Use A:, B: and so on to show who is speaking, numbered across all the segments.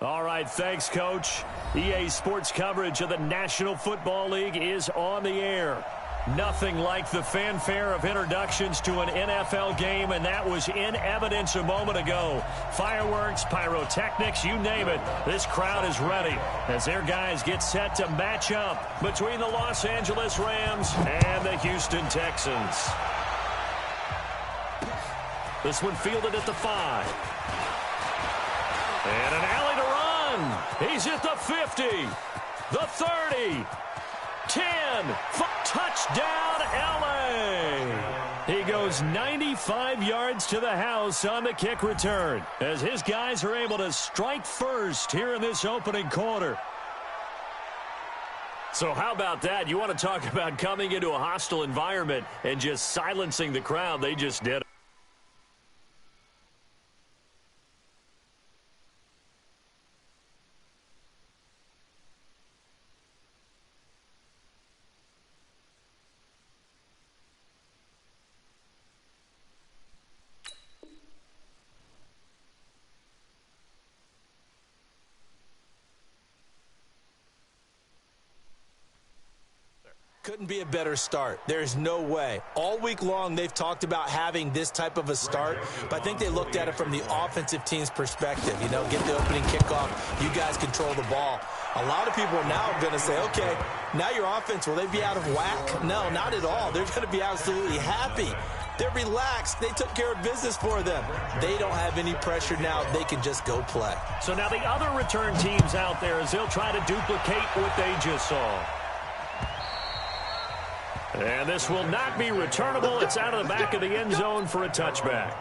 A: All right, thanks, Coach. EA Sports coverage of the National Football League is on the air. Nothing like the fanfare of introductions to an NFL game, and that was in evidence a moment ago. Fireworks, pyrotechnics, you name it. This crowd is ready as their guys get set to match up between the Los Angeles Rams and the Houston Texans. This one fielded at the 5. And an alley to run. He's at the 50, the 30, 10, touchdown, L.A. He goes 95 yards to the house on the kick return as his guys are able to strike first here in this opening quarter. So how about that? You want to talk about coming into a hostile environment and just silencing the crowd? They just did it.
B: Couldn't be a better start. There's no way. All week long, they've talked about having this type of a start, but I think they looked at it from the offensive team's perspective. You know, get the opening kickoff. You guys control the ball. A lot of people are now going to say, okay, now your offense, will they be out of whack? No, not at all. They're going to be absolutely happy. They're relaxed. They took care of business for them. They don't have any pressure now. They can just go play.
A: So now the other return teams out there as they'll try to duplicate what they just saw. And this will not be returnable. It's out of the back of the end zone for a touchback.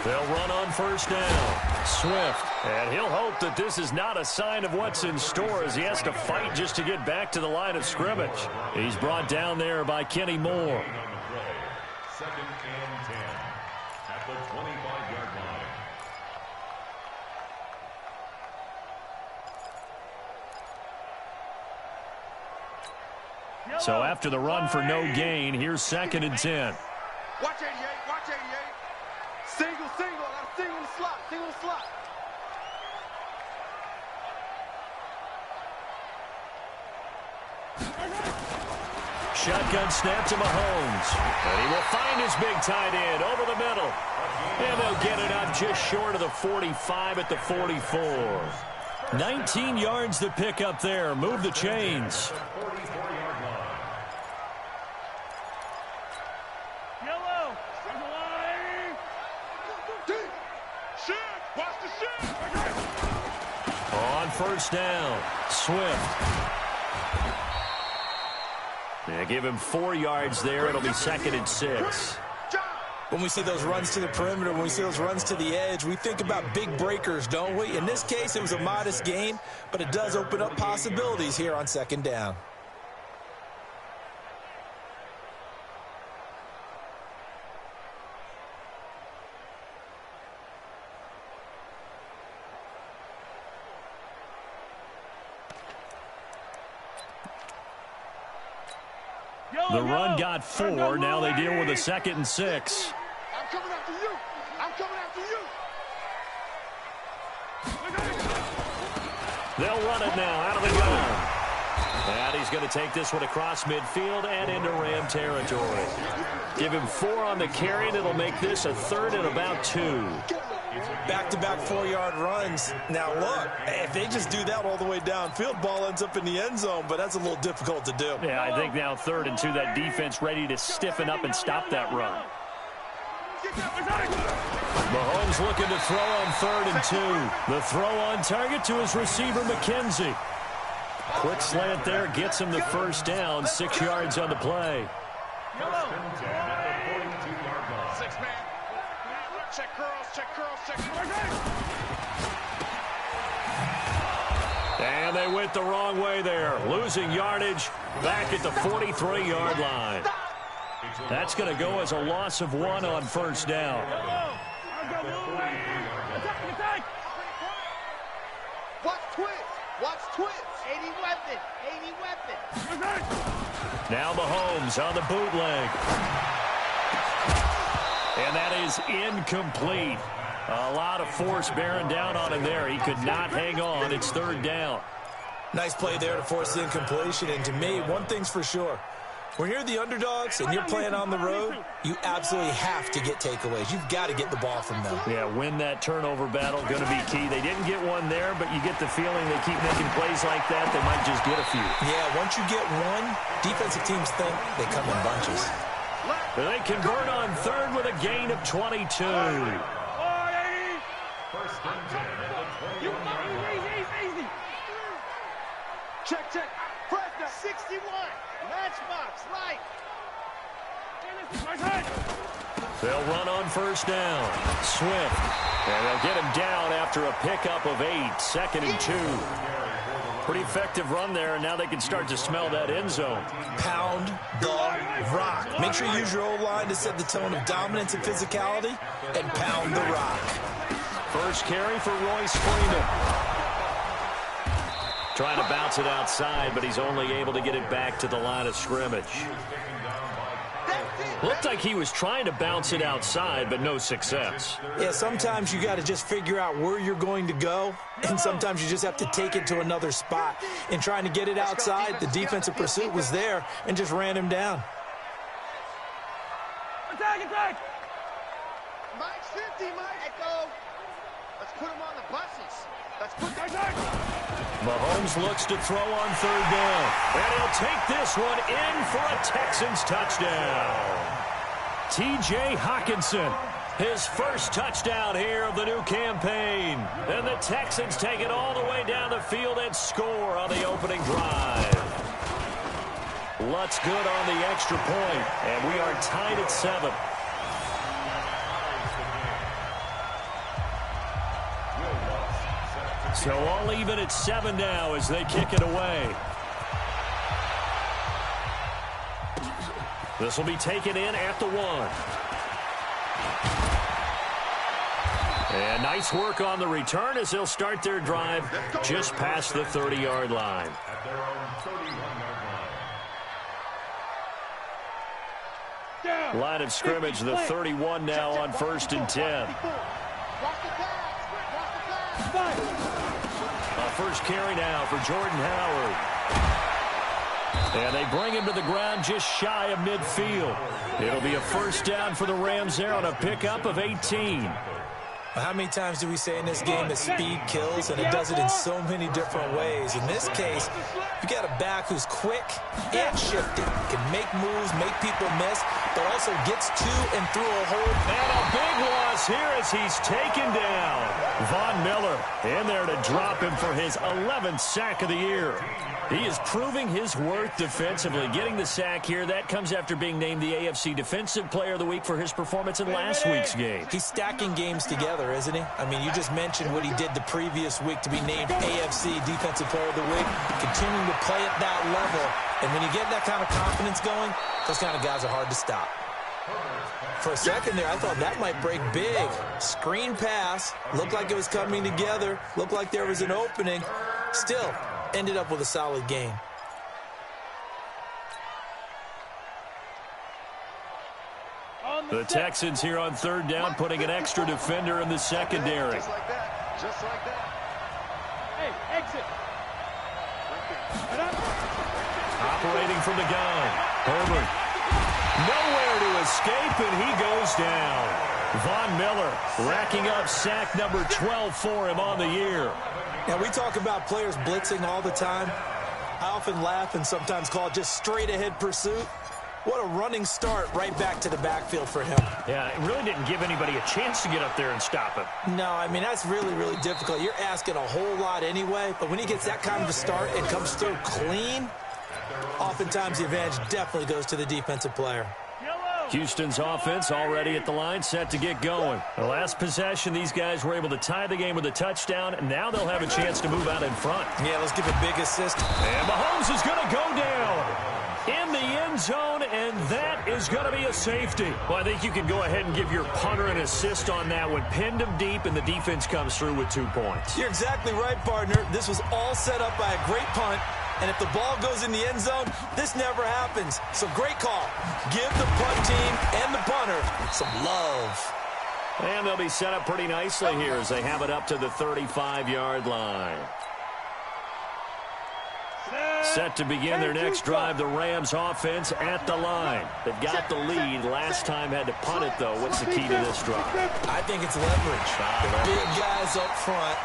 A: They'll run on first down. Swift. And he'll hope that this is not a sign of what's in store as he has to fight just to get back to the line of scrimmage. He's brought down there by Kenny Moore.
C: Second and 10 at the 25-yard line.
A: So after the run for no gain, here's second and 10.
D: Watch 88, watch 88. Single, I got a single in the slot,
A: Shotgun snap to Mahomes. And he will find his big tight end over the middle. And they'll get it up just short of the 45 at the 44. 19 yards to pick up there. Move the chains. On first down, Swift. Yeah, give him 4 yards there. It'll be second and 6.
B: When we see those runs to the perimeter, when we see those runs to the edge, we think about big breakers, don't we? In this case, it was a modest gain, but it does open up possibilities here on second down.
A: The run got 4. Now they deal with a second and 6.
D: I'm coming after you. I'm coming after you.
A: They'll run it now out of the gun. And he's going to take this one across midfield and into Ram territory. Give him 4 on the carry, and it'll make this a third and about 2.
B: Back-to-back 4-yard runs. Now, look, if they just do that all the way downfield, ball ends up in the end zone, but that's a little difficult to do.
A: Yeah, I think now 3rd and 2, that defense ready to stiffen up and stop that run. Mahomes looking to throw on 3rd and 2. The throw on target to his receiver, McKenzie. Quick slant there, gets him the first down, 6 yards on the play.
D: 6-man. Check curls, check curls, check curls.
A: And they went the wrong way there, losing yardage back at the 43-yard line. That's going to go as a loss of 1 on first down.
D: Watch twist. Watch twist.
E: 80 weapon. 80 weapon.
A: Now Mahomes on the bootleg. And that is incomplete. A lot of force bearing down on him there. He could not hang on. It's third down.
B: Nice play there to force the incompletion. And to me, one thing's for sure. When you're the underdogs and you're playing on the road, you absolutely have to get takeaways. You've got to get the ball from them.
A: Yeah, win that turnover battle, going to be key. They didn't get one there, but you get the feeling they keep making plays like that, they might just get a few.
B: Yeah, once you get one, defensive teams think they come in bunches.
A: They convert on third with a gain of 22.
C: First and 10 at the 21-yard line.
D: Check, check. Press that.
E: 61. Matchbox. Right.
A: They'll run on first down. Swift. And they'll get him down after a pickup of 8. 2nd and 2. Pretty effective run there, and now they can start to smell that end zone.
B: Pound the rock. Make sure you use your O-line to set the tone of dominance and physicality, and pound the rock.
A: First carry for Royce Freeman. Trying to bounce it outside, but he's only able to get it back to the line of scrimmage. Looked like he was trying to bounce it outside, but no success.
B: Yeah, sometimes you got to just figure out where you're going to go, and sometimes you just have to take it to another spot. In trying to get it outside, the defensive pursuit was there and just ran him down.
E: Attack. Mike 50, Mike. Echo. Let's put him on the buses. Let's put that.
A: Mahomes looks to throw on third down. And he'll take this one in for a Texans touchdown. T.J. Hockenson, his first touchdown here of the new campaign. And the Texans take it all the way down the field and score on the opening drive. Lutz good on the extra point, and we are tied at 7. So all even at 7 now as they kick it away. This will be taken in at the 1. And nice work on the return as they'll start their drive just past the 30-yard line.
C: At their own 31-yard line.
A: Line of scrimmage, the 31 now on 1st and 10. First carry now for Jordan Howard. And they bring him to the ground just shy of midfield. It'll be a first down for the Rams there on a pickup of 18.
B: How many times do we say in this game that speed kills, and it does it in so many different ways? In this case, you got a back who's quick and shifty, can make moves, make people miss, but also gets to and through a hole.
A: And a big loss here as he's taken down. Von Miller in there to drop him for his 11th sack of the year. He is proving his worth defensively. Getting the sack here, that comes after being named the AFC Defensive Player of the Week for his performance in last week's game.
B: He's stacking games together, isn't he? I mean, you just mentioned what he did the previous week to be named AFC Defensive Player of the Week, continuing to play at that level. And when you get that kind of confidence going, those kind of guys are hard to stop. For a second there, I thought that might break big. Screen pass, looked like it was coming together, looked like there was an opening. Still, ended up with a solid game.
A: The Texans here on third down, putting an extra defender in the secondary.
D: Just like that. Just like that.
E: Hey, exit.
A: Operating from the gun. Herbert. Nowhere to escape, and he goes down. Von Miller racking up sack number 12 for him on the year.
B: Now, we talk about players blitzing all the time. I often laugh and sometimes call it just straight-ahead pursuit. What a running start right back to the backfield for him.
A: Yeah, it really didn't give anybody a chance to get up there and stop him.
B: No, I mean, that's really, really difficult. You're asking a whole lot anyway, but when he gets that kind of a start and comes through clean, oftentimes the advantage definitely goes to the defensive player.
A: Houston's offense already at the line, set to get going. The last possession, these guys were able to tie the game with a touchdown, and now they'll have a chance to move out in front.
B: Yeah, let's give a big assist.
A: And Mahomes is going to go down in the end zone, and And that is going to be a safety. Well, I think you can go ahead and give your punter an assist on that one. Pinned him deep, and the defense comes through with 2 points.
B: You're exactly right, partner. This was all set up by a great punt. And if the ball goes in the end zone, this never happens. So great call. Give the punt team and the punter some love.
A: And they'll be set up pretty nicely here as they have it up to the 35-yard line. Set to begin their next drive, the Rams offense at the line. They've got the lead. Last time had to punt it, though. What's the key to this drive?
B: I think it's leverage. The big guys up front.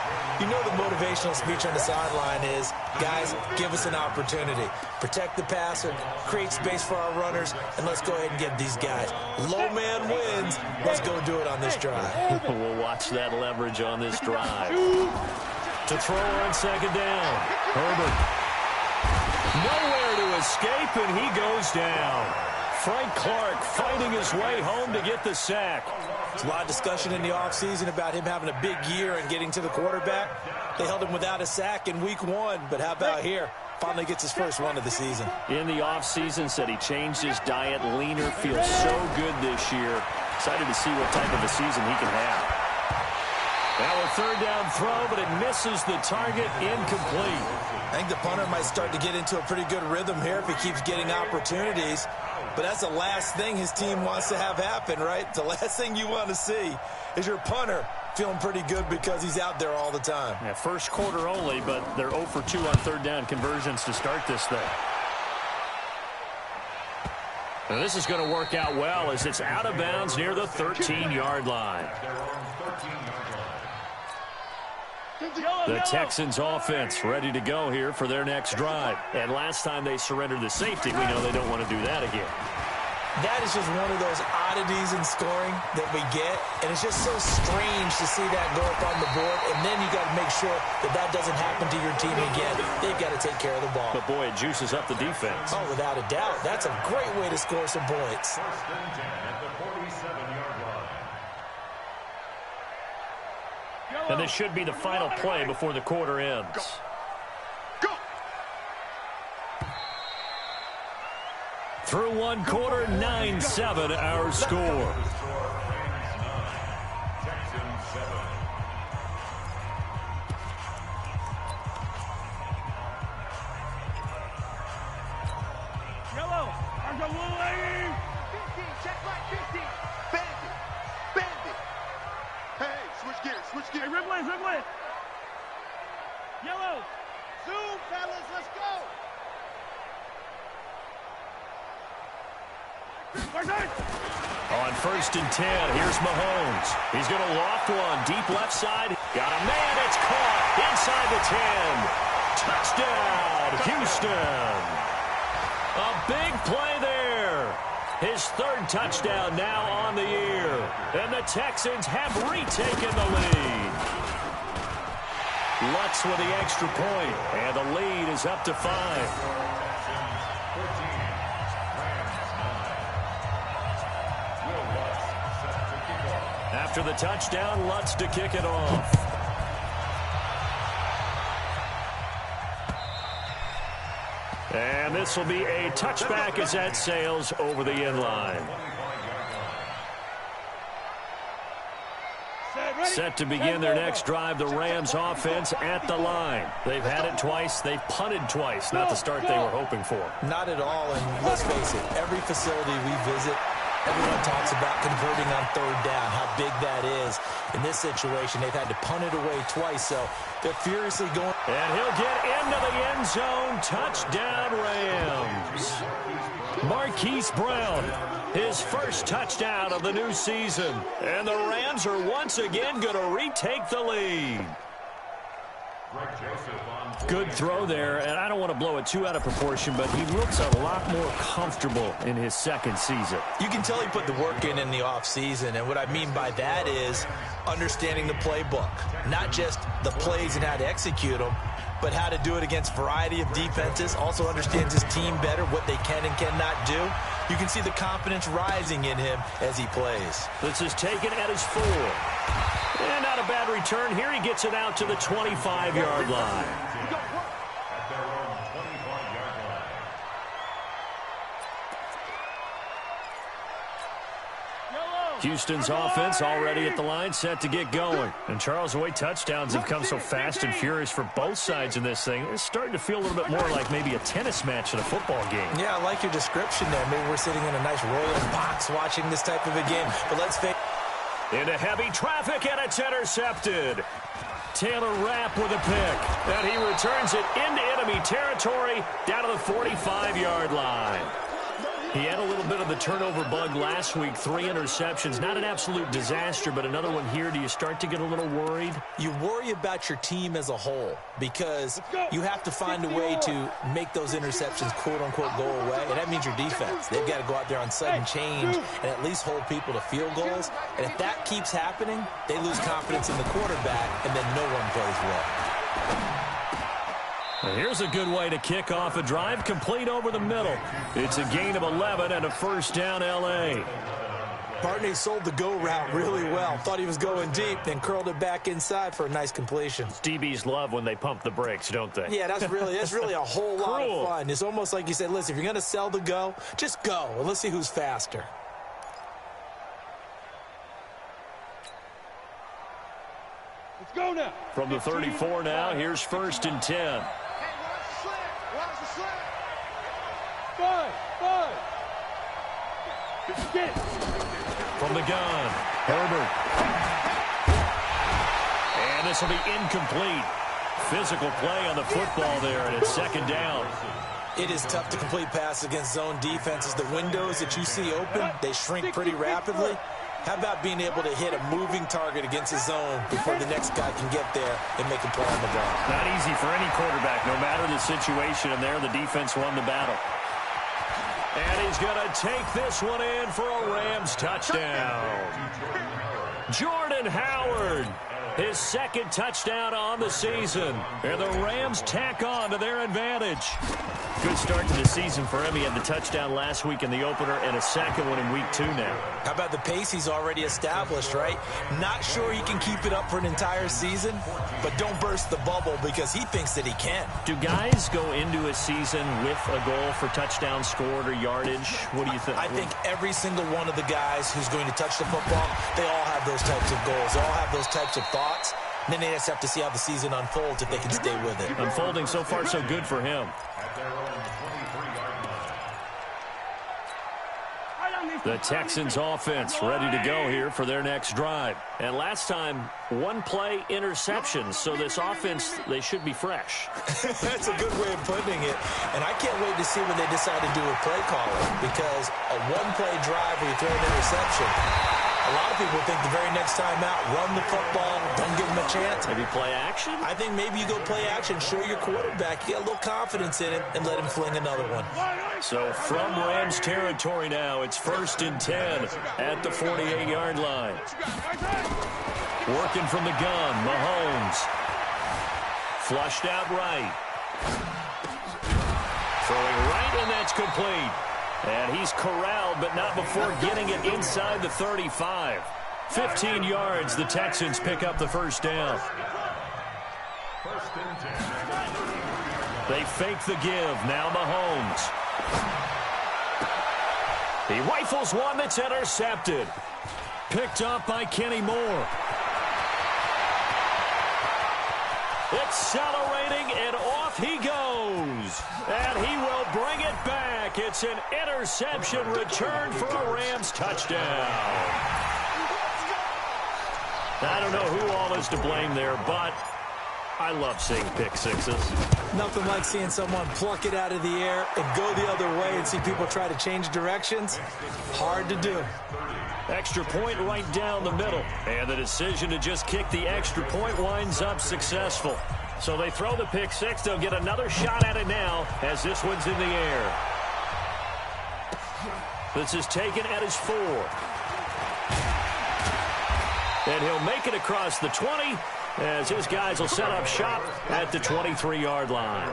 B: You know the motivational speech on the sideline is, guys, give us an opportunity. Protect the passer, create space for our runners, and let's go ahead and get these guys. Low man wins. Let's go do it on this drive.
A: We'll watch that leverage on this drive. To throw on second down. Herbert. Nowhere to escape, and he goes down. Frank Clark fighting his way home to get the sack.
B: There's a lot of discussion in the offseason about him having a big year and getting to the quarterback. They held him without a sack in week 1, but how about here? Finally gets his first one of the season.
A: In the offseason, said he changed his diet, leaner, feels so good this year. Excited to see what type of a season he can have. Now a third down throw, but it misses the target, incomplete.
B: I think the punter might start to get into a pretty good rhythm here if he keeps getting opportunities. But that's the last thing his team wants to have happen, right? The last thing you want to see is your punter feeling pretty good because he's out there all the time.
A: Yeah, first quarter only, but they're 0 for 2 on third down conversions to start this thing. Now this is going to work out well as it's out of bounds near the 13-yard line. The Texans offense ready to go here for their next drive. And last time they surrendered the safety, we know they don't want to do that again.
B: That is just one of those oddities in scoring that we get. And it's just so strange to see that go up on the board. And then you got to make sure that that doesn't happen to your team again. They've got to take care of the ball.
A: But, boy, it juices up the defense.
B: Oh, without a doubt. That's a great way to score some points.
A: And this should be the final play before the quarter ends.
D: Go.
A: Through one quarter, 9-7 our score.
C: Yellow. There's a little lady.
E: 15, check right, 15. Bandit. Bandit. Hey, switch gears, switch gears.
C: Hey, Ripley. Yellow.
E: Zoom, fellas, let's go.
A: On 1st and 10, here's Mahomes. He's going to loft one deep left side. Got a man, it's caught inside the 10. Touchdown, Houston. A big play there. His 3rd touchdown now on the year. And the Texans have retaken the lead. Lutz with the extra point, and the lead is up to 5. After the touchdown, Lutz to kick it off. And this will be a touchback as that sails over the end line. Set to begin their next drive, the Rams offense at the line. They've had it twice. They've punted twice. Not the start they were hoping for.
B: Not at all, and let's face it, every facility we visit, everyone talks about converting on 3rd down, how big that is. In this situation, they've had to punt it away twice, so they're furiously going.
A: And he'll get into the end zone. Touchdown, Rams. Marquise Brown, his first touchdown of the new season. And the Rams are once again going to retake the lead. Good throw there, and I don't want to blow it too out of proportion, but he looks a lot more comfortable in his 2nd season.
B: You can tell he put the work in the offseason, and what I mean by that is understanding the playbook. Not just the plays and how to execute them, but how to do it against a variety of defenses. Also understands his team better, what they can and cannot do. You can see the confidence rising in him as he plays.
A: This is taken at his 4. And not a bad return. Here he gets it out to the 25-yard line. Houston's offense already at the line, set to get going. And Charles, the way touchdowns have come so fast and furious for both sides in this thing, it's starting to feel a little bit more like maybe a tennis match in a football game.
B: Yeah, I like your description there. Maybe we're sitting in a nice royal box watching this type of a game. But let's face it.
A: Into heavy traffic, and it's intercepted. Taylor Rapp with a pick, and he returns it into enemy territory down to the 45-yard line. He had a little bit of the turnover bug last week, 3 interceptions. Not an absolute disaster, but another one here. Do you start to get a little worried?
B: You worry about your team as a whole because you have to find a way to make those interceptions, quote-unquote, go away, and that means your defense. They've got to go out there on sudden change and at least hold people to field goals. And if that keeps happening, they lose confidence in the quarterback, and then no one plays well.
A: Here's a good way to kick off a drive, complete over the middle. It's a gain of 11 and a first down, L.A.
B: Barney sold the go route really well. Thought he was going deep, then curled it back inside for a nice completion.
A: DBs love when they pump the brakes, don't they?
B: Yeah, that's really a whole lot of fun. It's almost like you said, listen, if you're going to sell the go, just go, and let's see who's faster.
C: Let's go now.
A: From the 34 now, here's 1st and 10.
E: Watch the slant.
C: 5. Get it.
A: From the gun, Herbert. And this will be incomplete. Physical play on the football there, and it's 2nd down.
B: It is tough to complete passes against zone defenses. The windows that you see open, they shrink pretty rapidly. How about being able to hit a moving target against a zone before the next guy can get there and make a play on the ball?
A: Not easy for any quarterback, no matter the situation, and there the defense won the battle. And he's going to take this one in for a Rams touchdown. Jordan Howard, his 2nd touchdown on the season. And the Rams tack on to their advantage. Good start to the season for him. He had the touchdown last week in the opener and a 2nd one in week 2 now.
B: How about the pace he's already established, right? Not sure he can keep it up for an entire season, but don't burst the bubble because he thinks that he can.
A: Do guys go into a season with a goal for touchdown scored or yardage? What do you think?
B: I think every single one of the guys who's going to touch the football, they all have those types of goals. They all have those types of thoughts. And then they just have to see how the season unfolds if they can stay with it.
A: Unfolding so far so good for him. The Texans offense ready to go here for their next drive. And last time, 1-play interceptions. So this offense, they should be fresh.
B: That's a good way of putting it. And I can't wait to see when they decide to do a play calling. Because a 1-play drive where you throw an interception, a lot of people think the very next time out, run the football, don't give them a chance.
A: Maybe play action?
B: I think maybe you go play action, show your quarterback, you get a little confidence in it, and let him fling another one.
A: So from Rams territory now, it's 1st and 10 at the 48-yard line. Working from the gun, Mahomes. Flushed out right. Throwing right, and that's complete. And he's corralled, but not before getting it inside the 35. 15 yards, the Texans pick up the first down. They fake the give, now Mahomes. He rifles one that's intercepted. Picked up by Kenny Moore. Accelerating, and off he goes. And he will bring it back. It's an interception return for a Rams touchdown. I don't know who all is to blame there, but I love seeing pick sixes.
B: Nothing like seeing someone pluck it out of the air and go the other way and see people try to change directions. Hard to do.
A: Extra point right down the middle. And the decision to just kick the extra point winds up successful. So they throw the pick six. They'll get another shot at it now as this one's in the air. This is taken at his 4. And he'll make it across the 20 as his guys will set up shop at the 23-yard line.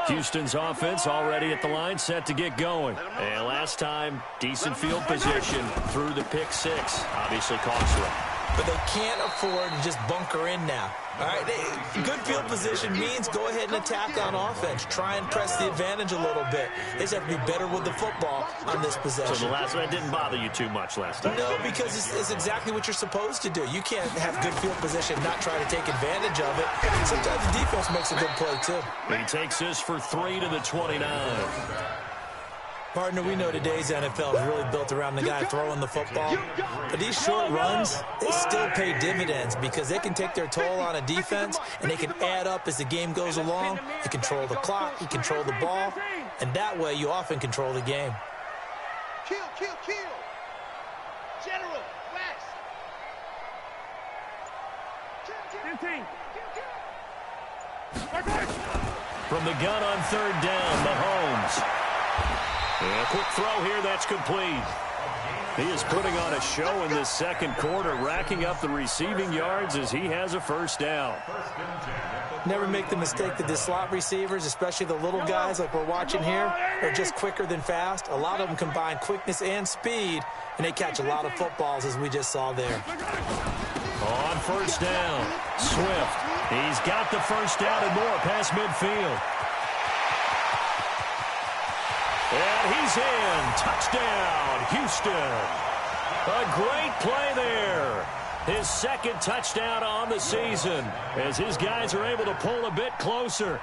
A: Houston's offense already at the line, set to get going. And last time, decent field position through the pick six. Obviously cost them.
B: but they can't afford to just bunker in now. All right, good field position means go ahead and attack on offense. Try and press the advantage a little bit. They just have to be better with the football on this possession.
A: So the last one didn't bother you too much last time?
B: No, because it's exactly what you're supposed to do. You can't have good field position, not try to take advantage of it. Sometimes the defense makes a good play, too.
A: He takes this for 3 to the 29.
B: Partner, we know today's NFL is really built around the guy throwing the football. But these short runs, they still pay dividends because they can take their toll on a defense, and they can add up as the game goes along. You control the clock, you control the ball, and that way you often control the game.
E: Kill, kill, kill. General, West.
C: 15.
A: From the gun on 3rd down, Mahomes. And a quick throw here, that's complete. He is putting on a show in this second quarter, racking up the receiving yards as he has a first down.
B: Never make the mistake that the slot receivers, especially the little guys like we're watching here, are just quicker than fast. A lot of them combine quickness and speed, and they catch a lot of footballs, as we just saw there.
A: On first down, Swift. He's got the first down and more past midfield. And he's in. Touchdown, Houston. A great play there. His second touchdown on the season as his guys are able to pull a bit closer.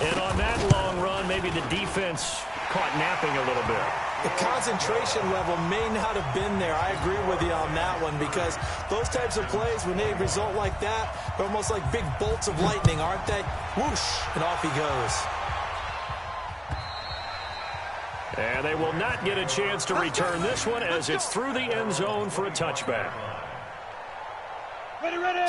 A: And on that long run, maybe the defense caught napping a little bit.
B: The concentration level may not have been there. I agree with you on that one because those types of plays, when they result like that, they're almost like big bolts of lightning, aren't they? Whoosh, and off he goes.
A: And they will not get a chance to return this one as it's through the end zone for a touchback.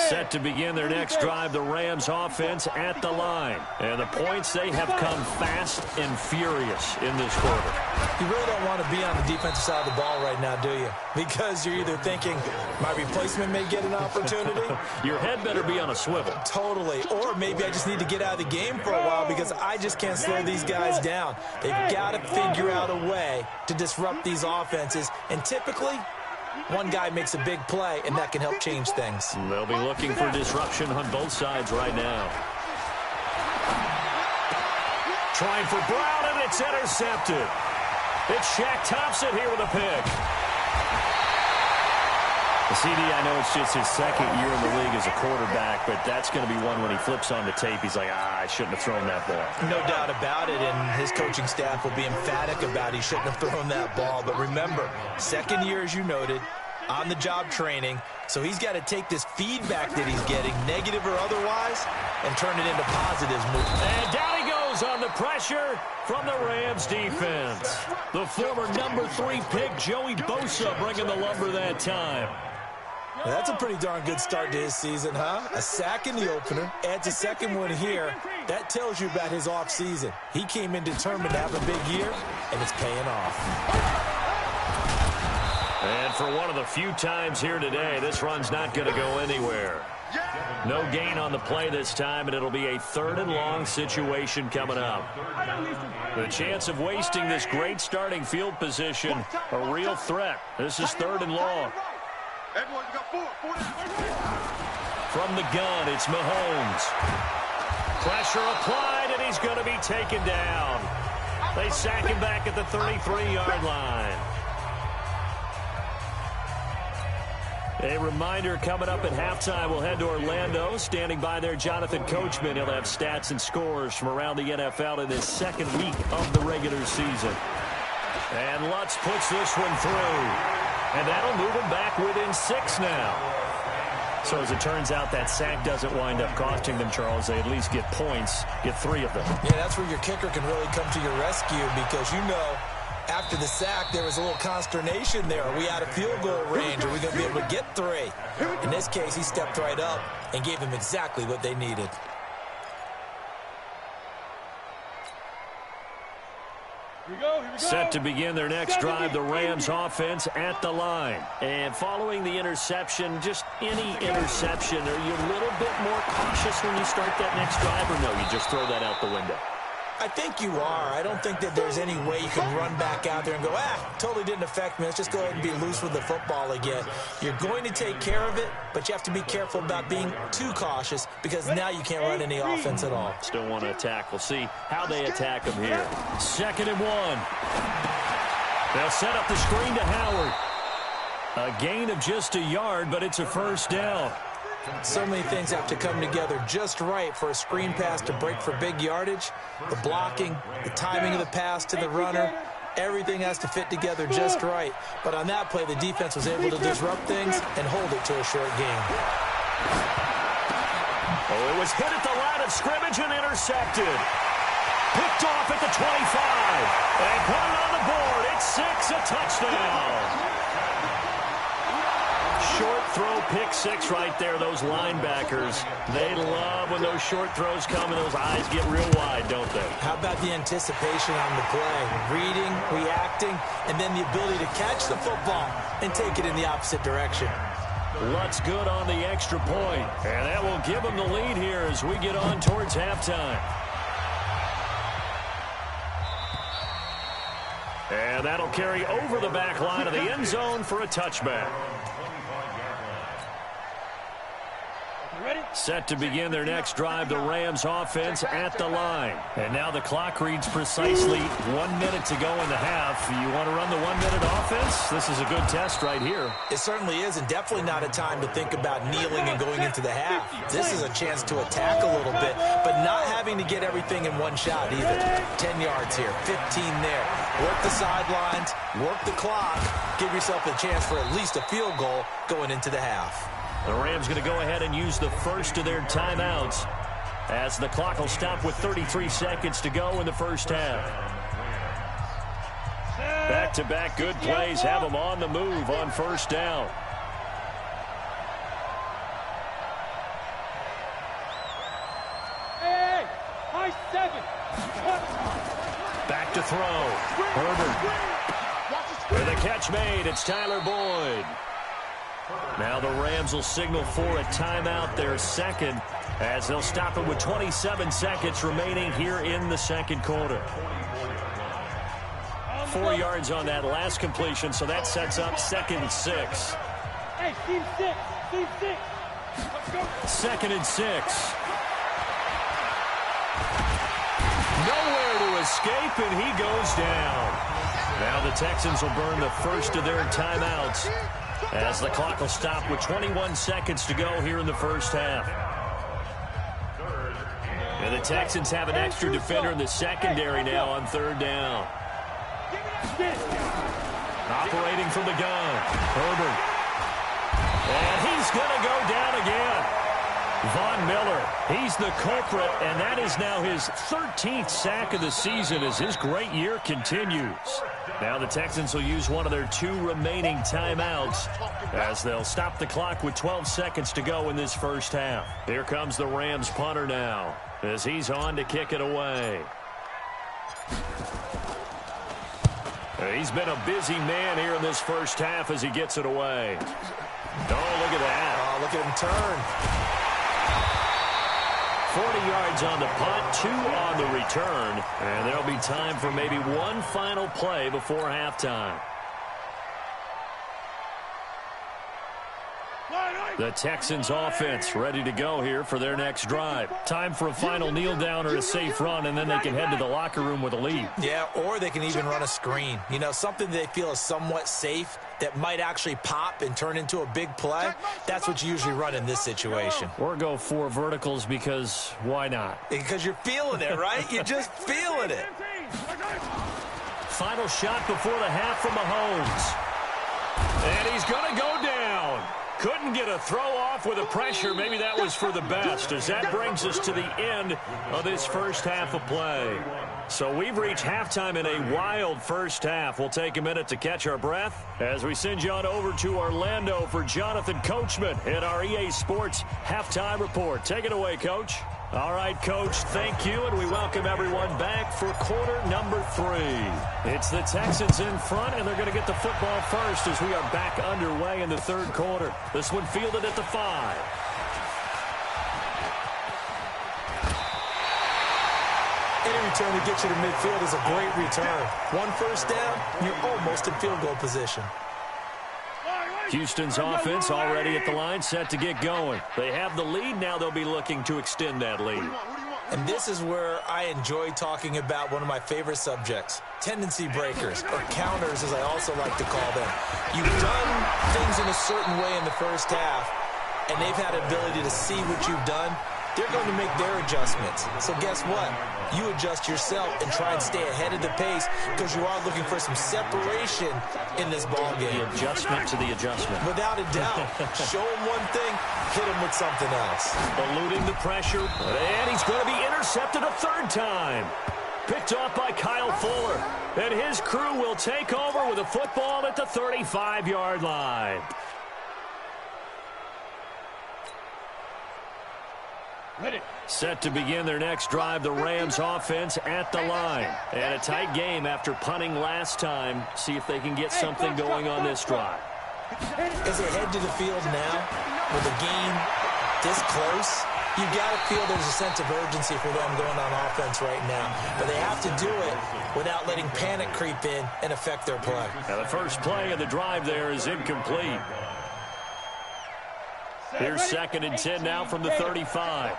A: Set to begin their next drive, the Rams offense at the line. And the points, they have come fast and furious in this quarter.
B: You really don't want to be on the defensive side of the ball right now, do you? Because you're either thinking, my replacement may get an opportunity.
A: Your head better be on a swivel.
B: Totally. Or maybe I just need to get out of the game for a while because I just can't slow these guys down. They've got to figure out a way to disrupt these offenses. And typically, one guy makes a big play, and that can help change things.
A: They'll be looking for disruption on both sides right now. Trying for Brown, and it's intercepted. It's Shaq Thompson here with a pick. The CD, I know it's just his second year in the league as a quarterback, but that's going to be one when he flips on the tape. He's like, I shouldn't have thrown that ball.
B: No doubt about it, and his coaching staff will be emphatic about he shouldn't have thrown that ball. But remember, second year, as you noted, on-the-job training, so he's got to take this feedback that he's getting, negative or otherwise, and turn it into positives moving.
A: And down he goes on the pressure from the Rams defense. The former number 3 pick, Joey Bosa, bringing the lumber that time.
B: Well, that's a pretty darn good start to his season, huh? A sack in the opener, adds a second one here. That tells you about his offseason. He came in determined to have a big year, and it's paying off.
A: And for one of the few times here today, this run's not going to go anywhere. No gain on the play this time, and it'll be a 3rd and long situation coming up. The chance of wasting this great starting field position, a real threat. This is 3rd and long.
D: Everyone, you got 4.
A: From the gun, it's Mahomes. Pressure applied, and he's going to be taken down. They sack him back at the 33-yard line. A reminder coming up at halftime, we'll head to Orlando. Standing by there, Jonathan Coachman. He'll have stats and scores from around the NFL in this second week of the regular season. And Lutz puts this one through. And that'll move him back within 6 now. So as it turns out, that sack doesn't wind up costing them, Charles. They at least get points, get 3 of them.
B: Yeah, that's where your kicker can really come to your rescue because you know after the sack there was a little consternation there. Are we out of field goal range? Are we going to be able to get 3? In this case, he stepped right up and gave them exactly what they needed.
C: Here we go.
A: Set to begin their next drive, the Rams offense at the line. And following the interception, just any interception, are you a little bit more cautious when you start that next drive, or no, you just throw that out the window?
B: I think you are. I don't think that there's any way you can run back out there and go, totally didn't affect me. Let's just go ahead and be loose with the football again. You're going to take care of it, but you have to be careful about being too cautious because now you can't run any offense at all.
A: Still want to attack. We'll see how they attack him here. 2nd and 1. They'll set up the screen to Howard. A gain of just a yard, but it's a first down.
B: So many things have to come together just right for a screen pass to break for big yardage. The blocking, the timing of the pass to the runner, everything has to fit together just right. But on that play, the defense was able to disrupt things and hold it to a short gain.
A: Oh, it was hit at the line of scrimmage and intercepted. Picked off at the 25. They put it on the board. It's 6, a touchdown. Short throw, pick 6 right there. Those linebackers, they love when those short throws come and those eyes get real wide, don't they?
B: How about the anticipation on the play? Reading, reacting, and then the ability to catch the football and take it in the opposite direction.
A: Lutt's good on the extra point, and that will give them the lead here as we get on towards halftime. And that'll carry over the back line of the end zone for a touchback. Set to begin their next drive, the Rams offense at the line. And now the clock reads precisely 1 minute to go in the half. You want to run the 1 minute offense? This is a good test right here.
B: It certainly is, and definitely not a time to think about kneeling and going into the half. This is a chance to attack a little bit, but not having to get everything in one shot either. 10 yards here, 15 there. Work the sidelines, work the clock, give yourself a chance for at least a field goal going into the half.
A: The Rams going to go ahead and use the first of their timeouts as the clock will stop with 33 seconds to go in the first half. Back-to-back good plays have them on the move on first down.
C: Hey, high 7.
A: Back to throw. Herbert. With a catch made, it's Tyler Boyd. Now the Rams will signal for a timeout, their second, as they'll stop it with 27 seconds remaining here in the second quarter. 4 yards on that last completion, so that sets up 2nd and 6.
C: Hey, team 6. Team 6. Let's go.
A: 2nd and 6. Nowhere to escape, and he goes down. Now the Texans will burn the first of their timeouts as the clock will stop with 21 seconds to go here in the first half. And the Texans have an extra defender in the secondary now on 3rd down. Operating from the gun, Herbert. And he's going to go down again. Von Miller, he's the culprit, and that is now his 13th sack of the season as his great year continues. Now the Texans will use one of their 2 remaining timeouts as they'll stop the clock with 12 seconds to go in this first half. Here comes the Rams punter now as he's on to kick it away. He's been a busy man here in this first half as he gets it away. Oh, look at that.
B: Oh, look at him turn.
A: 40 yards on the punt, 2 on the return, and there'll be time for maybe one final play before halftime. The Texans offense ready to go here for their next drive. Time for a final kneel down or a safe run, and then they can head to the locker room with a lead.
B: Yeah, or they can even run a screen. You know, something they feel is somewhat safe that might actually pop and turn into a big play. That's what you usually run in this situation.
A: Or go 4 verticals because why not?
B: Because you're feeling it, right? You're just feeling it.
A: Final shot before the half from Mahomes. And he's going to go down. Couldn't get a throw off with the pressure. Maybe that was for the best, as that brings us to the end of this first half of play. So we've reached halftime in a wild first half. We'll take a minute to catch our breath as we send you on over to Orlando for Jonathan Coachman in our EA Sports Halftime Report. Take it away, Coach. All right, Coach, thank you, and we welcome everyone back for quarter number 3. It's the Texans in front, and they're going to get the football first as we are back underway in the third quarter. This one fielded at the 5.
B: And he return to get you to midfield is a great return. One first down, you're almost in field goal position.
A: Houston's offense already at the line, set to get going. They have the lead. Now they'll be looking to extend that lead.
B: And this is where I enjoy talking about one of my favorite subjects, tendency breakers, or counters as I also like to call them. You've done things in a certain way in the first half, and they've had the ability to see what you've done. They're going to make their adjustments. So guess what? You adjust yourself and try and stay ahead of the pace because you are looking for some separation in this ball game.
A: The adjustment to the adjustment.
B: Without a doubt. Show him one thing, hit him with something else.
A: Eluding the pressure, and he's going to be intercepted a third time. Picked off by Kyle Fuller. And his crew will take over with a football at the 35-yard line. Set to begin their next drive, the Rams offense at the line. And a tight game after punting last time. See if they can get something going on this drive.
B: As they head to the field now, with a game this close, you've got to feel there's a sense of urgency for them going on offense right now. But they have to do it without letting panic creep in and affect their play.
A: Now the first play of the drive there is incomplete. Here's 2nd and 10 now from the 35.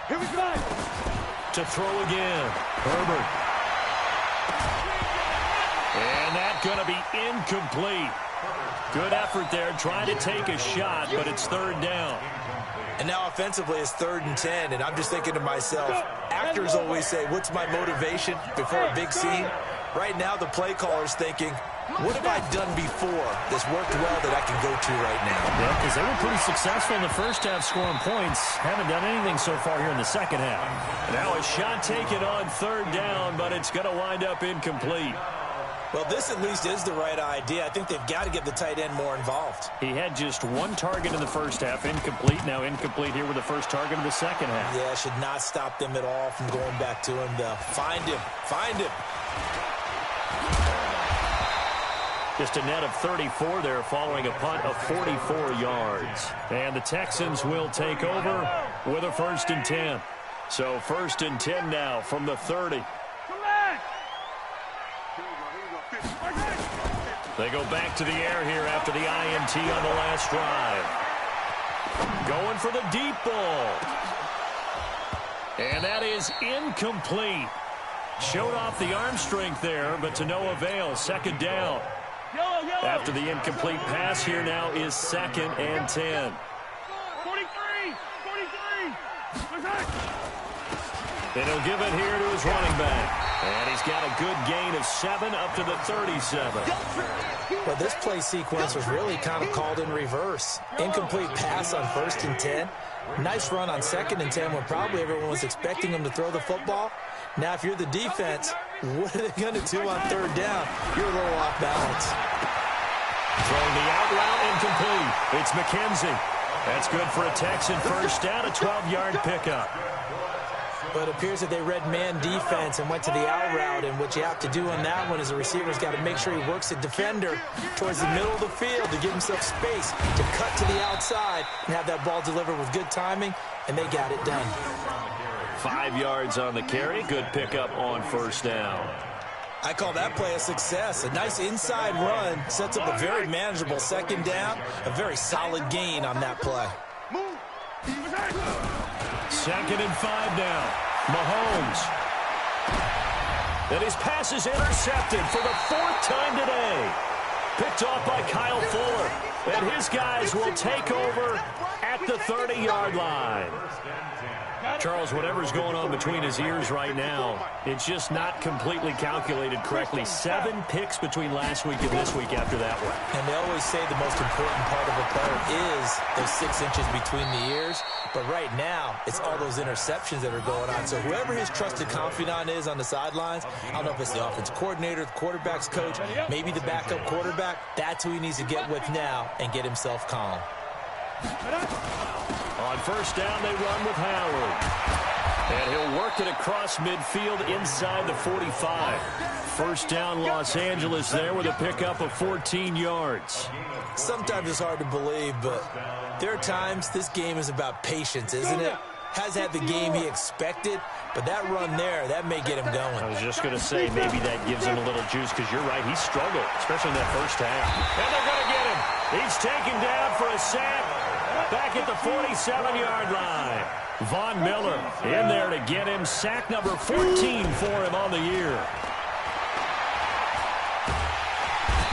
C: Here we go.
A: To throw again. Herbert. And that's going to be incomplete. Good effort there, trying to take a shot, but it's 3rd down.
B: And now offensively it's 3rd and 10, and I'm just thinking to myself, actors always say, what's my motivation before a big scene? Right now the play caller's thinking, what have I done before that's worked well that I can go to right now?
A: Yeah, because they were pretty successful in the first half scoring points. Haven't done anything so far here in the second half. Now a shot taken on 3rd down, but it's going to wind up incomplete.
B: Well, this at least is the right idea. I think they've got to get the tight end more involved.
A: He had just 1 target in the first half, incomplete. Now incomplete here with the first target of the second half.
B: Yeah, should not stop them at all from going back to him, though. Find him. Find him.
A: Just a net of 34 there following a punt of 44 yards. And the Texans will take over with a 1st and 10. So 1st and 10 now from the 30. They go back to the air here after the INT on the last drive. Going for the deep ball. And that is incomplete. Showed off the arm strength there, but to no avail. 2nd down. After the incomplete pass, here now is 2nd and 10.
C: 43.
A: And he'll give it here to his running back. And he's got a good gain of 7 up to the 37.
B: Well, this play sequence was really kind of called in reverse. Incomplete pass on 1st and 10. Nice run on 2nd and 10 when probably everyone was expecting him to throw the football. Now, if you're the defense, what are they going to do on 3rd down? You're a little off balance.
A: Throwing the out route incomplete. It's McKenzie. That's good for a Texan first down, a 12-yard pickup.
B: But it appears that they read man defense and went to the out route, and what you have to do on that one is the receiver's got to make sure he works the defender towards the middle of the field to give himself space to cut to the outside and have that ball delivered with good timing, and they got it done.
A: 5 yards on the carry. Good pickup on 1st down.
B: I call that play a success. A nice inside run sets up a very manageable 2nd down, a very solid gain on that play.
A: 2nd and 5 now. Mahomes. And his pass is intercepted for the 4th time today. Picked off by Kyle Fuller. And his guys will take over at the 30-yard line. Charles, whatever's going on between his ears right now, it's just not completely calculated correctly. 7 picks between last week and this week after that one.
B: And they always say the most important part of a player is those 6 inches between the ears. But right now, it's all those interceptions that are going on. So whoever his trusted confidant is on the sidelines, I don't know if it's the offensive coordinator, the quarterback's coach, maybe the backup quarterback, that's who he needs to get with now and get himself calm.
A: On 1st down, they run with Howard. And he'll work it across midfield inside the 45. 1st down, Los Angeles there with a pickup of 14 yards.
B: Sometimes it's hard to believe, but there are times this game is about patience, isn't it? has had the game he expected, but that run there, that may get him going.
A: I was just going to say maybe that gives him a little juice because you're right, he struggled, especially in that first half. And they're going to get him. He's taken down for a sack back at the 47-yard line. Von Miller in there to get him. Sack number 14 for him on the year.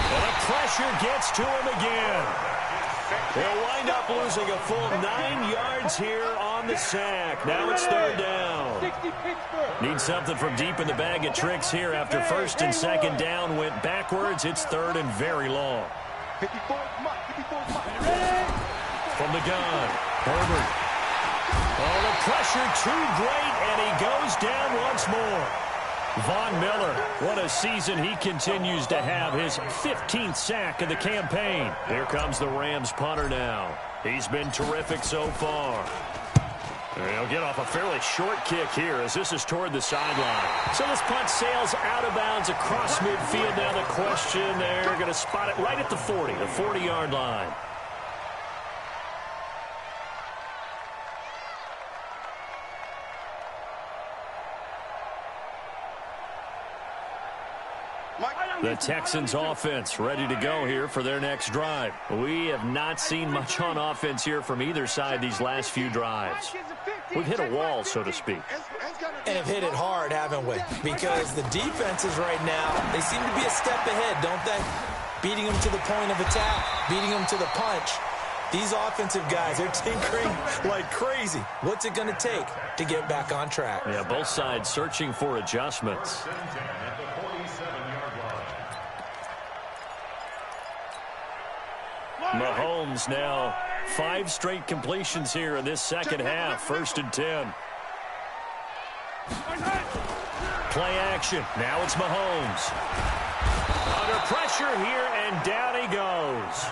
A: And the pressure gets to him again. They'll wind up losing a full 9 yards here on the sack. Now it's third down. Need something from deep in the bag of tricks here after first and second down went backwards. It's third and very long. From the gun, Herbert. Oh, the pressure too great, and he goes down once more. Von Miller, what a season he continues to have, his 15th sack of the campaign. Here comes the Rams punter now. He's been terrific so far. He'll get off a fairly short kick here as this is toward the sideline. So this punt sails out of bounds across midfield. Now the question, they're going to spot it right at the 40, the 40-yard line. The Texans offense ready to go here for their next drive. We have not seen much on offense here from either side these last few drives. We've hit a wall, so to speak.
B: And have hit it hard, haven't we? Because the defenses right now, they seem to be a step ahead, don't they? Beating them to the point of attack, beating them to the punch. These offensive guys, they're tinkering like crazy. What's it going to take to get back on track?
A: Yeah, both sides searching for adjustments. Mahomes now 5 straight completions here in this second half. First and 10. Play action. Now it's Mahomes. Under pressure here, and down he goes.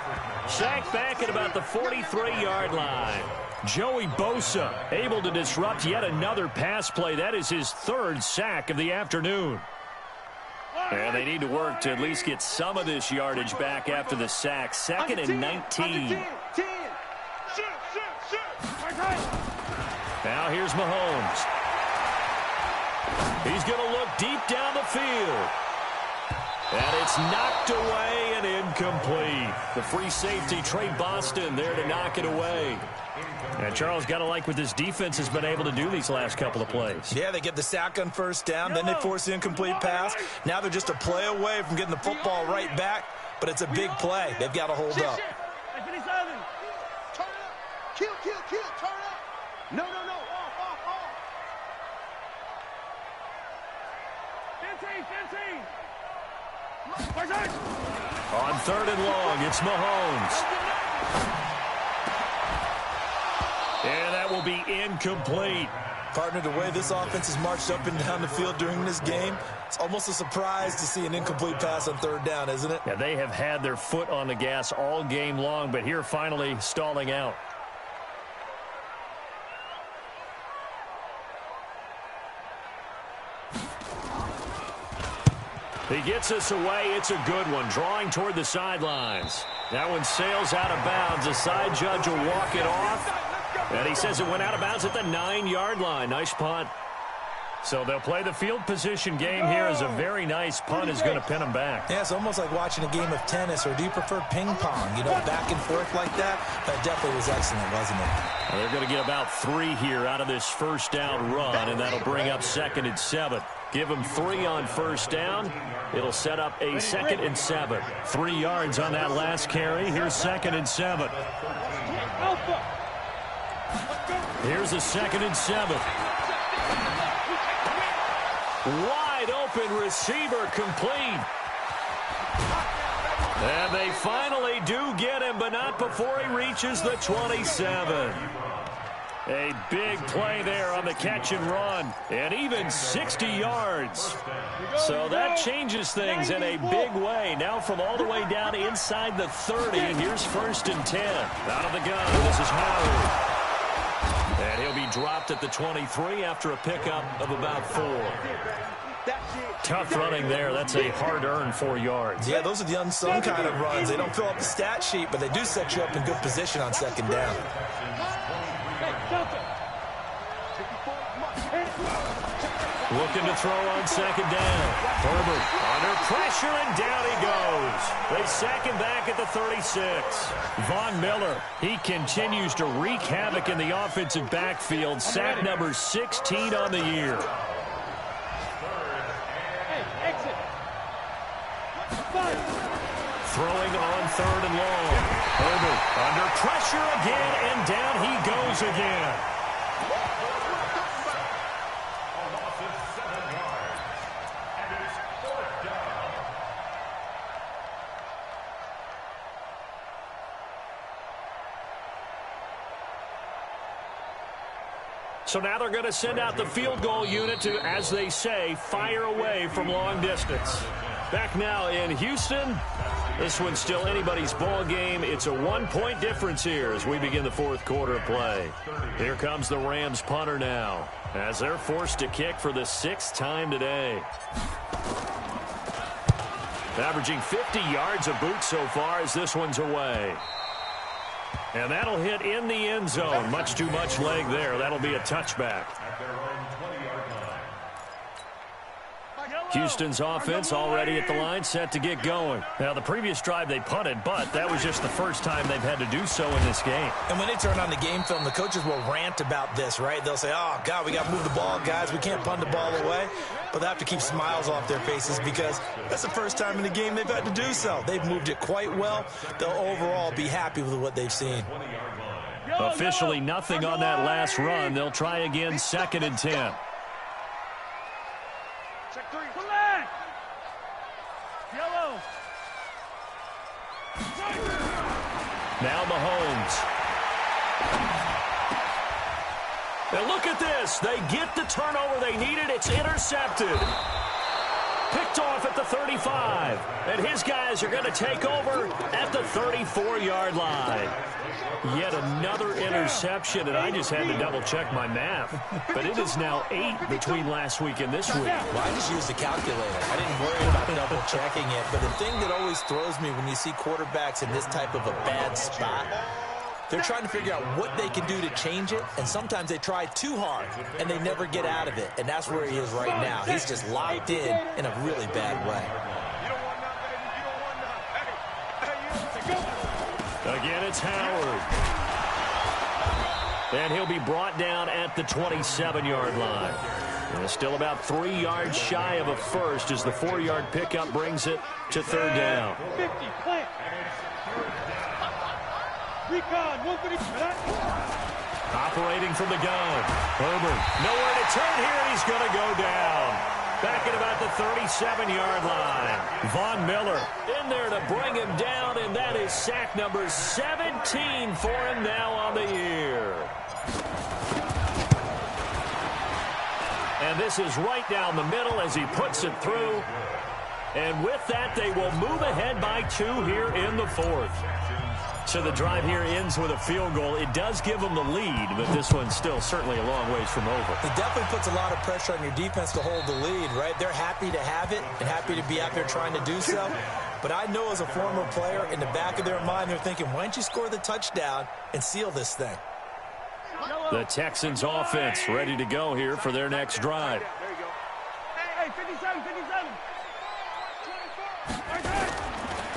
A: Sacked back at about the 43-yard line. Joey Bosa able to disrupt yet another pass play. That is his 3rd sack of the afternoon. And they need to work to at least get some of this yardage back after the sack. 2nd and 19. Now here's Mahomes. He's going to look deep down the field. And it's knocked away and incomplete. The free safety, Trey Boston, there to knock it away. And Charles, got to like what this defense has been able to do these last couple of plays.
B: Yeah, they get the sack on first down, then they force the incomplete pass. Now they're just a play away from getting the football right back, but it's a big play. They've got to hold up.
E: Turn up. Kill, turn up. No. Off.
C: 15.
A: On 3rd and long, it's Mahomes. And that will be incomplete.
B: Partner, the way this offense has marched up and down the field during this game, it's almost a surprise to see an incomplete pass on 3rd down, isn't it?
A: Yeah, they have had their foot on the gas all game long, but here finally stalling out. He gets us away. It's a good one. Drawing toward the sidelines. That one sails out of bounds. The side judge will walk it off. And he says it went out of bounds at the 9-yard line. Nice punt. So they'll play the field position game here as a very nice punt is going to pin them back.
B: Yeah, it's almost like watching a game of tennis, or do you prefer ping pong? You know, back and forth like that? That definitely was excellent, wasn't it?
A: Well, they're going to get about 3 here out of this first down run, and that'll bring up 2nd and 7. Give them 3 on first down. It'll set up a 2nd and 7. 3 yards on that last carry. Here's 2nd and 7. Here's a 2nd and 7. Wide open receiver complete. And they finally do get him, but not before he reaches the 27. A big play there on the catch and run, and even 60 yards. So that changes things in a big way. Now from all the way down inside the 30, here's 1st and 10. Out of the gun, this is Howard. And he'll be dropped at the 23 after a pickup of about 4. Tough running there. That's a hard-earned 4 yards.
B: Yeah, those are the unsung kind of runs. They don't fill up the stat sheet, but they do set you up in good position on 2nd down.
A: Looking to throw on second down. Herbert under pressure, and down he goes. They sack him back at the 36. Von Miller, he continues to wreak havoc in the offensive backfield. Sack number 16 on the year. Throwing on third and long. Herbert under pressure again, and down he goes again. So now they're going to send out the field goal unit to, as they say, fire away from long distance. Back now in Houston. This one's still anybody's ball game. It's a 1-point difference here as we begin the fourth quarter of play. Here comes the Rams punter now as they're forced to kick for the 6th time today. Averaging 50 yards a boot so far as this one's away. And that'll hit in the end zone. Much too much leg there. That'll be a touchback. Houston's offense already at the line, set to get going. Now, the previous drive they punted, but that was just the first time they've had to do so in this game.
B: And when they turn on the game film, the coaches will rant about this, right? They'll say, oh, God, we got to move the ball, guys. We can't punt the ball away. But they have to keep smiles off their faces because that's the first time in the game they've had to do so. They've moved it quite well. They'll overall be happy with what they've seen.
A: Officially nothing on that last run. They'll try again, 2nd and 10.
C: Check 3. Collect. Yellow.
A: Now Mahomes. And look at this. They get the turnover they needed. It's intercepted. Picked off at the 35. And his guys are going to take over at the 34-yard line. Yet another interception, and I just had to double-check my math. But it is now 8 between last week and this week.
B: Well, I just used a calculator. I didn't worry about double-checking it. But the thing that always throws me when you see quarterbacks in this type of a bad spot, they're trying to figure out what they can do to change it, and sometimes they try too hard, and they never get out of it. And that's where he is right now. He's just locked in a really bad way.
A: Again, it's Howard. And he'll be brought down at the 27-yard line. And it's still about 3 yards shy of a first as the 4-yard pickup brings it to 3rd down.
C: 50, plant. Recon, 150.
A: Operating from the gun. Herbert, nowhere to turn here, and he's going to go down. Back at about the 37-yard line. Von Miller in there to bring him down, and that is sack number 17 for him now on the year. And this is right down the middle as he puts it through. And with that, they will move ahead by 2 here in the 4th. So the drive here ends with a field goal. It does give them the lead, but this one's still certainly a long ways from over.
B: It definitely puts a lot of pressure on your defense to hold the lead, right? They're happy to have it and happy to be out there trying to do so. But I know as a former player, in the back of their mind, they're thinking, why don't you score the touchdown and seal this thing?
A: The Texans offense ready to go here for their next drive.
C: There you go. Hey, 57, 57.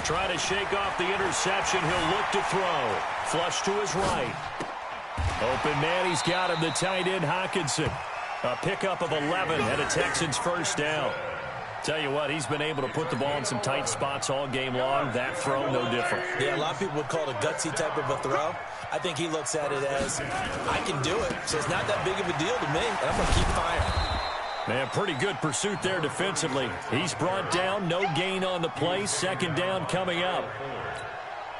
A: Try to shake off the interception. He'll look to throw. Flush to his right. Open man, he's got him, the tight end Hockenson. A pickup of 11 and a Texans first down. Tell you what, he's been able to put the ball in some tight spots all game long. That throw, no different.
B: Yeah, a lot of people would call it a gutsy type of a throw. I think he looks at it as, I can do it, so it's not that big of a deal to me, and I'm going to keep firing.
A: Man, pretty good pursuit there defensively. He's brought down, no gain on the play. 2nd down coming up.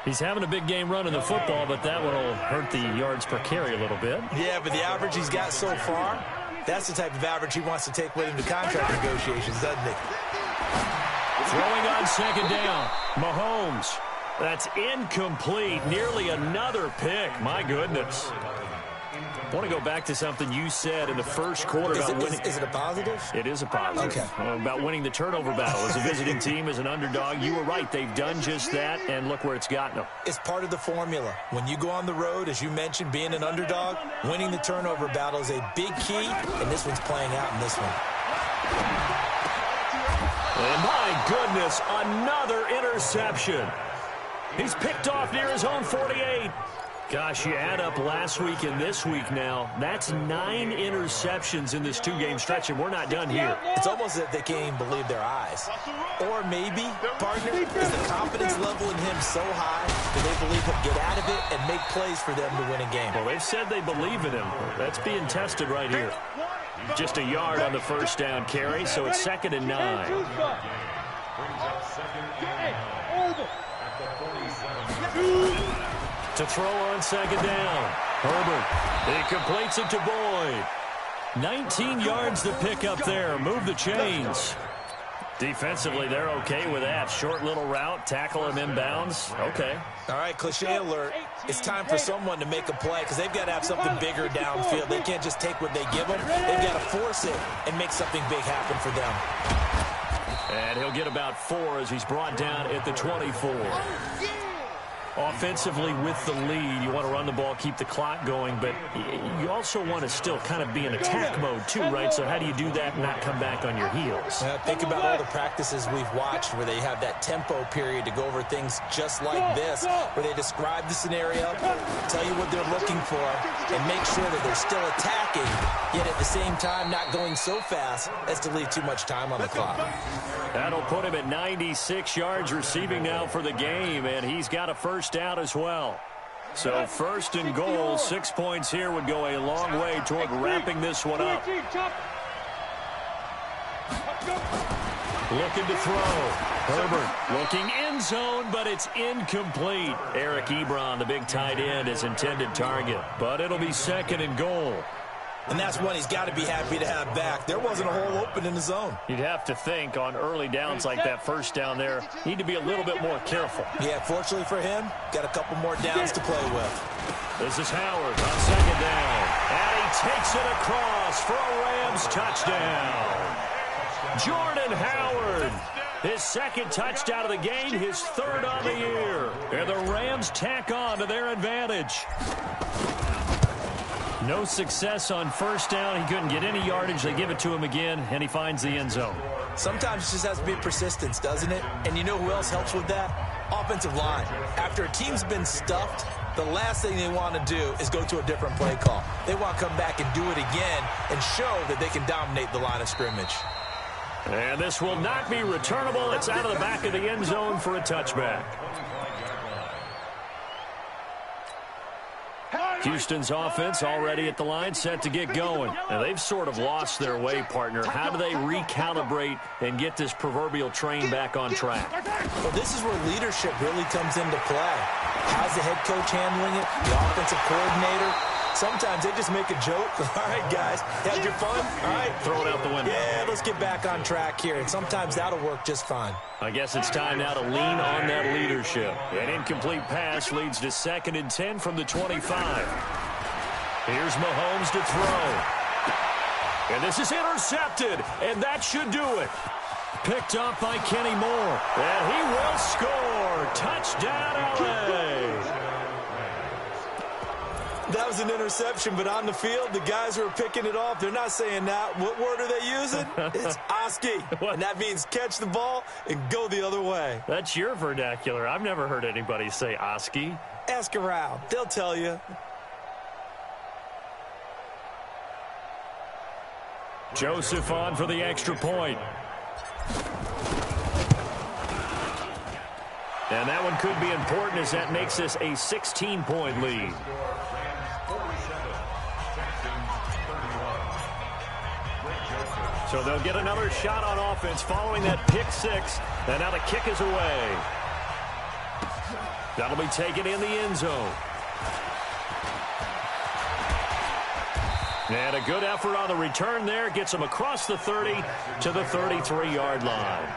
A: He's having a big game running the football, but that one will hurt the yards per carry a little bit.
B: Yeah, but the average he's got so far, that's the type of average he wants to take with him to contract negotiations, doesn't he?
A: Throwing on 2nd down. Mahomes. That's incomplete. Nearly another pick. My goodness. I want to go back to something you said in the first quarter about winning.
B: Is it a positive?
A: It is a positive.
B: Okay.
A: About winning the turnover battle as a visiting team, as an underdog. You were right. They've done just that, and look where it's gotten them.
B: It's part of the formula. When you go on the road, as you mentioned, being an underdog, winning the turnover battle is a big key, and this one's playing out in this one.
A: And my goodness, another interception. He's picked off near his own 48. Gosh, you add up last week and this week now. That's 9 interceptions in this 2-game stretch, and we're not done here.
B: It's almost as if they can't even believe their eyes. Or maybe, partner, is the confidence level in him so high that they believe he'll get out of it and make plays for them to win a game.
A: Well, they've said they believe in him. That's being tested right here. Just a yard on the first down carry, so it's 2nd and 9. To throw on 2nd down. Herbert. He completes it to Boyd. 19 yards to pick up there. Move the chains. Defensively, they're okay with that. Short little route, tackle him inbounds. Okay.
B: All right, cliche alert. It's time for someone to make a play because they've got to have something bigger downfield. They can't just take what they give them. They've got to force it and make something big happen for them.
A: And he'll get about 4 as he's brought down at the 24. Offensively with the lead, you want to run the ball, keep the clock going, but you also want to still kind of be in attack mode too, right? So how do you do that and not come back on your heels?
B: Think about all the practices we've watched where they have that tempo period to go over things just like this, where they describe the scenario, tell you what they're looking for, and make sure that they're still attacking, yet at the same time not going so fast as to leave too much time on the clock.
A: That'll put him at 96 yards receiving now for the game, and he's got a first down as well. So 1st and goal, 6 points here would go a long way toward wrapping this one up. Looking to throw. Herbert looking end zone, but it's incomplete. Eric Ebron, the big tight end, is intended target, but it'll be 2nd and goal.
B: And that's one he's got to be happy to have back. There wasn't a hole open in the zone.
A: You'd have to think on early downs like that first down there, need to be a little bit more careful.
B: Yeah, fortunately for him, got a couple more downs to play with.
A: This is Howard on 2nd down. And he takes it across for a Rams touchdown. Jordan Howard, his 2nd touchdown of the game, his 3rd on the year. And the Rams tack on to their advantage. No success on first down. He couldn't get any yardage. They give it to him again, and he finds the end zone.
B: Sometimes it just has to be persistence, doesn't it? And you know who else helps with that? Offensive line. After a team's been stuffed, the last thing they want to do is go to a different play call. They want to come back and do it again and show that they can dominate the line of scrimmage.
A: And this will not be returnable. It's out of the back of the end zone for a touchback. Houston's offense already at the line, set to get going. Now, they've sort of lost their way, partner. How do they recalibrate and get this proverbial train back on track?
B: Well, this is where leadership really comes into play. How's the head coach handling it? The offensive coordinator? Sometimes they just make a joke. All right, guys, had your fun? All right.
A: Throw it out the window.
B: Yeah, let's get back on track here. And sometimes that'll work just fine.
A: I guess it's time now to lean on that leadership. An incomplete pass leads to 2nd and 10 from the 25. Here's Mahomes to throw. And this is intercepted, and that should do it. Picked up by Kenny Moore, and he will score. Touchdown, L.A.
B: That was an interception, but on the field, the guys who are picking it off, they're not saying that. What word are they using? It's Oski, and that means catch the ball and go the other way.
A: That's your vernacular. I've never heard anybody say Oski.
B: Ask around. They'll tell you.
A: Joseph on for the extra point. And that one could be important as that makes this a 16-point lead. So they'll get another shot on offense following that pick 6. And now the kick is away. That'll be taken in the end zone. And a good effort on the return there. Gets them across the 30 to the 33-yard line.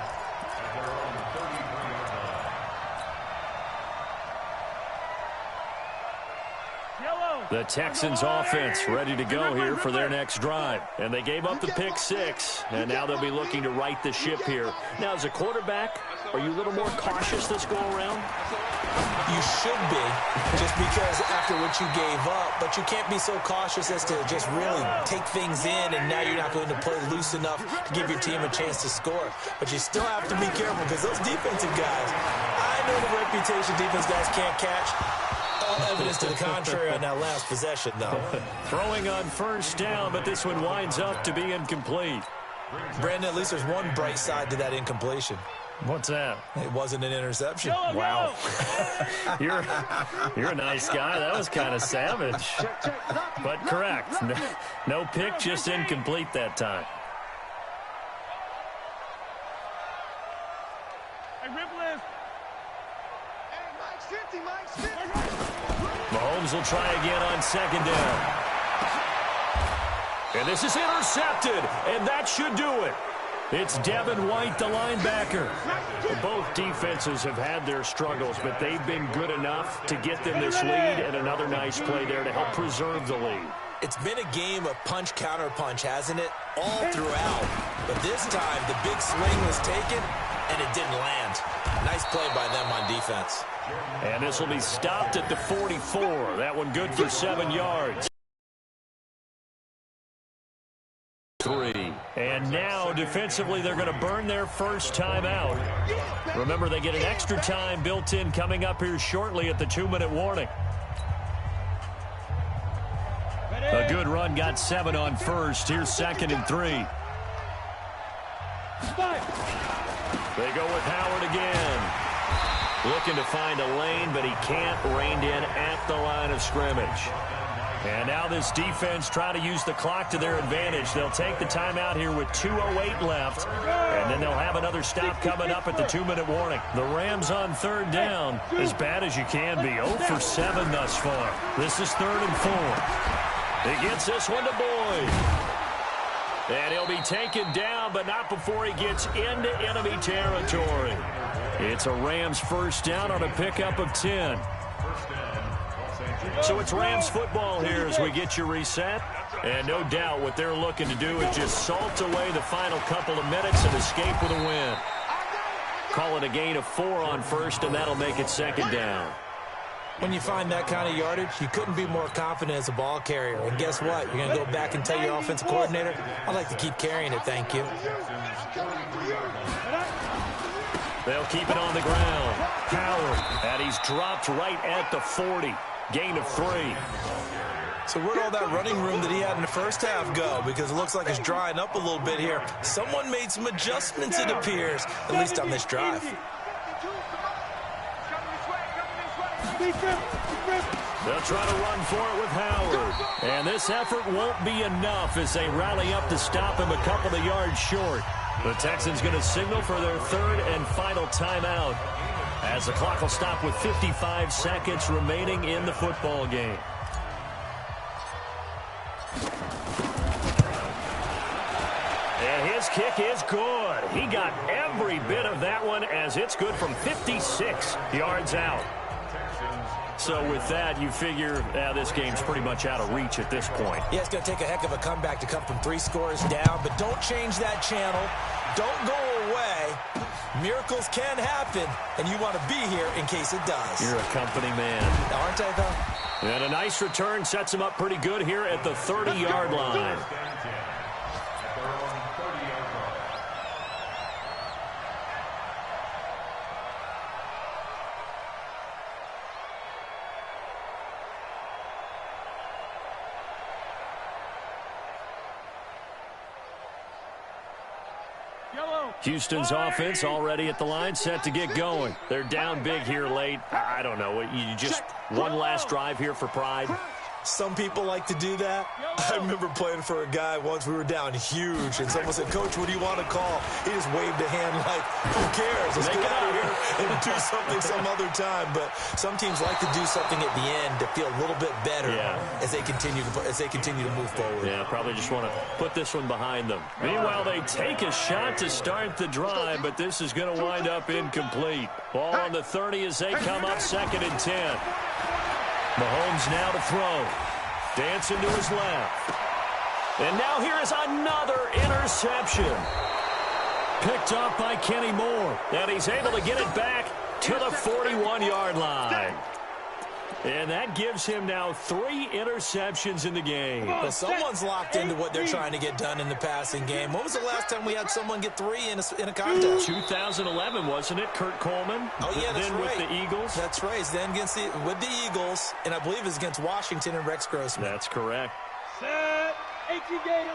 A: The Texans offense ready to go here for their next drive. And they gave up the pick 6, and now they'll be looking to right the ship here. Now, as a quarterback, are you a little more cautious this go around?
B: You should be, just because after what you gave up, but you can't be so cautious as to just really take things in, and now you're not going to play loose enough to give your team a chance to score. But you still have to be careful because those defensive guys, I know the reputation defense guys can't catch. All evidence to the contrary on that last possession, though.
A: Throwing on first down, but this one winds up to be incomplete.
B: Brandon, at least there's one bright side to that incompletion.
A: What's that?
B: It wasn't an interception.
A: Wow. You're a nice guy. That was kind of savage. But correct. No pick, just incomplete that time.
C: Hey, Ripple is.
E: Hey, Mike's 50, Mike's 50.
A: Mahomes will try again on second down. And this is intercepted, and that should do it. It's Devin White, the linebacker. Both defenses have had their struggles, but they've been good enough to get them this lead, and another nice play there to help preserve the lead.
B: It's been a game of punch-counter-punch, hasn't it? All throughout. But this time, the big swing was taken, and it didn't land. Nice play by them on defense.
A: And this will be stopped at the 44. That one good for 7 yards. 3. And now, defensively, they're going to burn their first time out. Remember, they get an extra time built in coming up here shortly at the 2-minute warning. A good run got 7 on first. Here's 2nd and 3. They go with Howard again. Looking to find a lane, but he can't. Reined in at the line of scrimmage. And now this defense trying to use the clock to their advantage. They'll take the timeout here with 2:08 left, and then they'll have another stop coming up at the 2-minute warning. The Rams on 3rd down, as bad as you can be. 0 for 7 thus far. This is 3rd and 4. He gets this one to Boyd. And he'll be taken down, but not before he gets into enemy territory. It's a Rams first down on a pickup of 10. So it's Rams football here as we get you reset. And no doubt what they're looking to do is just salt away the final couple of minutes and escape with a win. Call it a gain of 4 on first, and that'll make it 2nd down.
B: When you find that kind of yardage, you couldn't be more confident as a ball carrier. And guess what? You're going to go back and tell your offensive coordinator, I'd like to keep carrying it, thank you.
A: They'll keep it on the ground. Howard, and he's dropped right at the 40. Gain of 3.
B: So where'd all that running room that he had in the first half go? Because it looks like it's drying up a little bit here. Someone made some adjustments, it appears, at least on this drive.
A: They'll try to run for it with Howard. And this effort won't be enough as they rally up to stop him a couple of yards short. The Texans going to signal for their 3rd and final timeout, as the clock will stop with 55 seconds remaining in the football game. And his kick is good. He got every bit of that one, as it's good from 56 yards out. So with that, you figure this game's pretty much out of reach at this point.
B: Yeah, it's going to take a heck of a comeback to come from 3 scores down, but don't change that channel. Don't go away. Miracles can happen, and you want to be here in case it does.
A: You're a company man.
B: Aren't I, though?
A: And a nice return sets him up pretty good here at the 30-yard line. Houston's offense already at the line, set to get going. They're down big here late. I don't know. You just one last drive here for pride.
B: Some people like to do that. I remember playing for a guy once. We were down huge, and someone said, "Coach, what do you want to call?" He just waved a hand like, "Who cares? Let's get out of here and do something some other time." But some teams like to do something at the end to feel a little bit better as they continue to move forward.
A: Yeah, probably just want to put this one behind them. Meanwhile, they take a shot to start the drive, but this is going to wind up incomplete. Ball on the 30 as they come up 2nd and 10. Mahomes now to throw. Dancing to his left. And now here is another interception. Picked up by Kenny Moore. And he's able to get it back to the 41-yard line. And that gives him now 3 interceptions in the game.
B: Well, someone's locked into what they're trying to get done in the passing game. When was the last time we had someone get 3 in a contest?
A: 2011, wasn't it? Kurt Coleman?
B: Oh, yeah, that's
A: then
B: right.
A: with the Eagles?
B: That's right. He's then with the Eagles, and I believe it's against Washington and Rex Grossman.
A: That's correct.
C: Set. 18 Gator.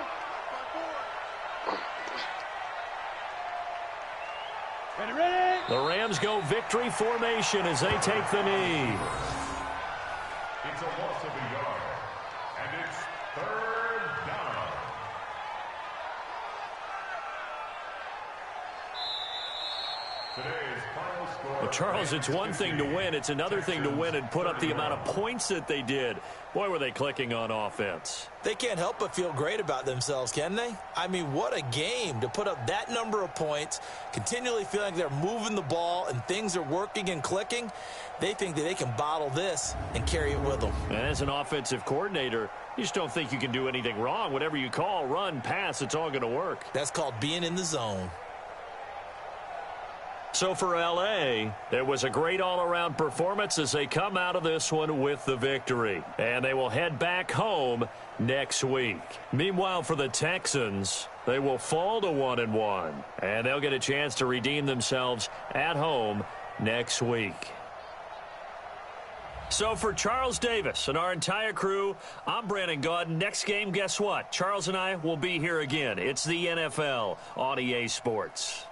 C: Ready.
A: The Rams go victory formation as they take the knee.
F: It's a loss of a yard, and it's 3rd down. Today's final score.
A: Well, Charles, it's one thing to win. It's another thing to win and put up the amount of points that they did. Boy, were they clicking on offense.
B: They can't help but feel great about themselves, can they? I mean, what a game to put up that number of points, continually feeling like they're moving the ball and things are working and clicking. They think that they can bottle this and carry it with them.
A: And as an offensive coordinator, you just don't think you can do anything wrong. Whatever you call, run, pass, it's all going to work.
B: That's called being in the zone.
A: So for L.A., it was a great all-around performance as they come out of this one with the victory. And they will head back home next week. Meanwhile, for the Texans, they will fall to 1-1. And they'll get a chance to redeem themselves at home next week. So for Charles Davis and our entire crew, I'm Brandon Gaudin. Next game, guess what? Charles and I will be here again. It's the NFL on EA Sports.